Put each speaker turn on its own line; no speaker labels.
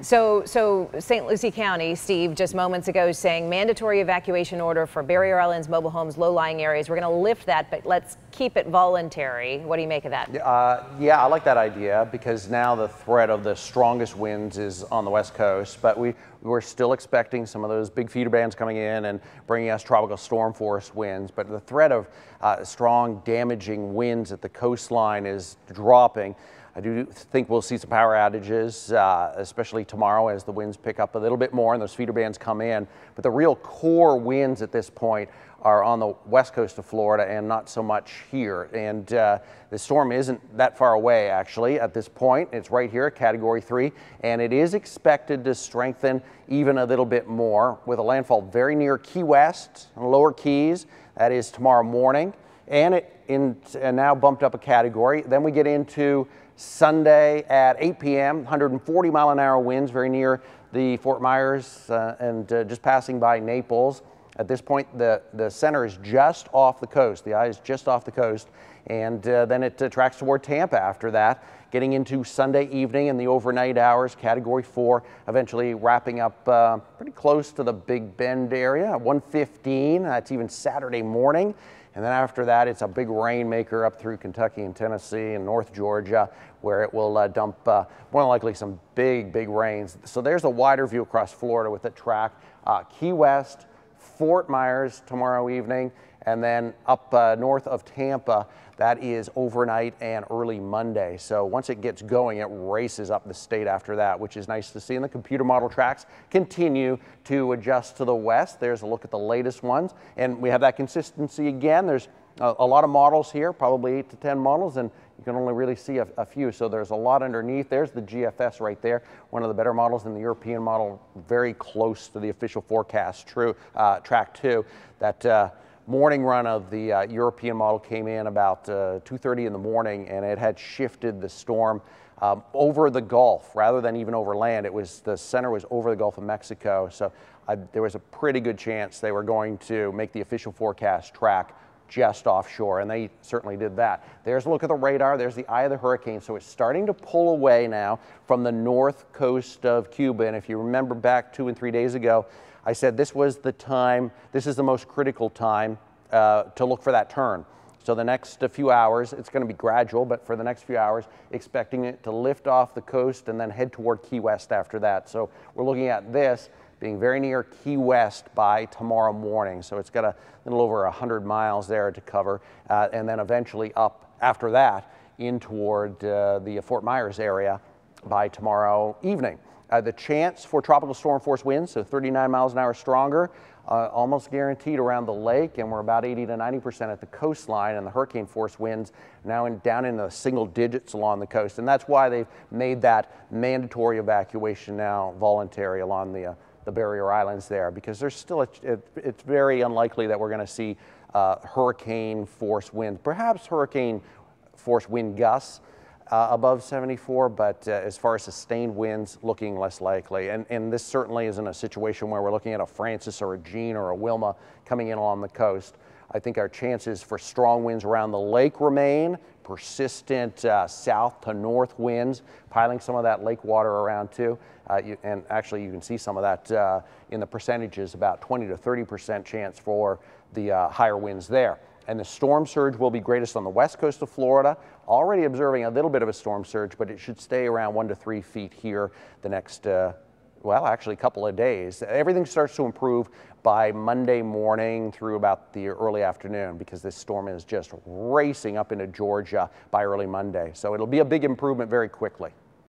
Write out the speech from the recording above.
So St. Lucie County, Steve, just moments ago saying mandatory evacuation order for barrier islands, mobile homes, low-lying areas. We're going to lift that, but let's keep it voluntary. What do you make of that?
Yeah, I like that idea because now the threat of the strongest winds is on the West Coast, but we're still expecting some of those big feeder bands coming in and bringing us tropical storm force winds. But the threat of strong damaging winds at the coastline is dropping. I do think we'll see some power outages, especially tomorrow as the winds pick up a little bit more and those feeder bands come in. But the real core winds at this point are on the west coast of Florida and not so much here. And the storm isn't that far away, actually, at this point. It's right here at Category 3, and it is expected to strengthen even a little bit more with a landfall very near Key West and Lower Keys. That is tomorrow morning, and now bumped up a category. Then we get into Sunday at 8 p.m., 140-mile-an-hour winds very near the Fort Myers and just passing by Naples. At this point, the center is just off the coast. The eye is just off the coast, and then it tracks toward Tampa after that, getting into Sunday evening and the overnight hours, Category 4, eventually wrapping up pretty close to the Big Bend area at 1:15. That's even Saturday morning. And then after that, it's a big rainmaker up through Kentucky and Tennessee and North Georgia, where it will dump more than likely some big rains. So there's a wider view across Florida with the track. Key West, Fort Myers tomorrow evening, and then up north of Tampa, that is overnight and early Monday. So once it gets going, it races up the state after that, which is nice to see. And the computer model tracks continue to adjust to the west. There's a look at the latest ones, and we have that consistency again. There's a lot of models here, probably 8 to 10 models, and you can only really see a few. So there's a lot underneath. There's the GFS right there, one of the better models in the European model, very close to the official forecast track 2. That morning run of the European model came in about 2:30 in the morning, and it had shifted the storm over the Gulf rather than even over land. The center was over the Gulf of Mexico, so there was a pretty good chance they were going to make the official forecast track just offshore, and they certainly did that. There's a look at the radar. There's the eye of the hurricane, so it's starting to pull away now from the north coast of Cuba. And if you remember back 2 and 3 days ago, I said this was the time, this is the most critical time to look for that turn. So the next few hours, it's going to be gradual, but for the next few hours, expecting it to lift off the coast and then head toward Key West after that. So we're looking at this being very near Key West by tomorrow morning. So it's got a little over 100 miles there to cover, and then eventually up after that in toward the Fort Myers area by tomorrow evening. The chance for tropical storm force winds, so 39 miles an hour stronger, almost guaranteed around the lake, and we're about 80 to 90% at the coastline, and the hurricane force winds now down in the single digits along the coast. And that's why they've made that mandatory evacuation now voluntary along the barrier islands there, because there's still it's very unlikely that we're going to see hurricane force winds, perhaps hurricane force wind gusts above 74, but as far as sustained winds, looking less likely. And this certainly isn't a situation where we're looking at a Francis or a Jean or a Wilma coming in along the coast. I think our chances for strong winds around the lake remain, persistent south to north winds, piling some of that lake water around too. And actually you can see some of that in the percentages, about 20 to 30% chance for the higher winds there. And the storm surge will be greatest on the west coast of Florida. Already observing a little bit of a storm surge, but it should stay around 1 to 3 feet here the next, well, actually a couple of days. Everything starts to improve by Monday morning through about the early afternoon, because this storm is just racing up into Georgia by early Monday. So it'll be a big improvement very quickly.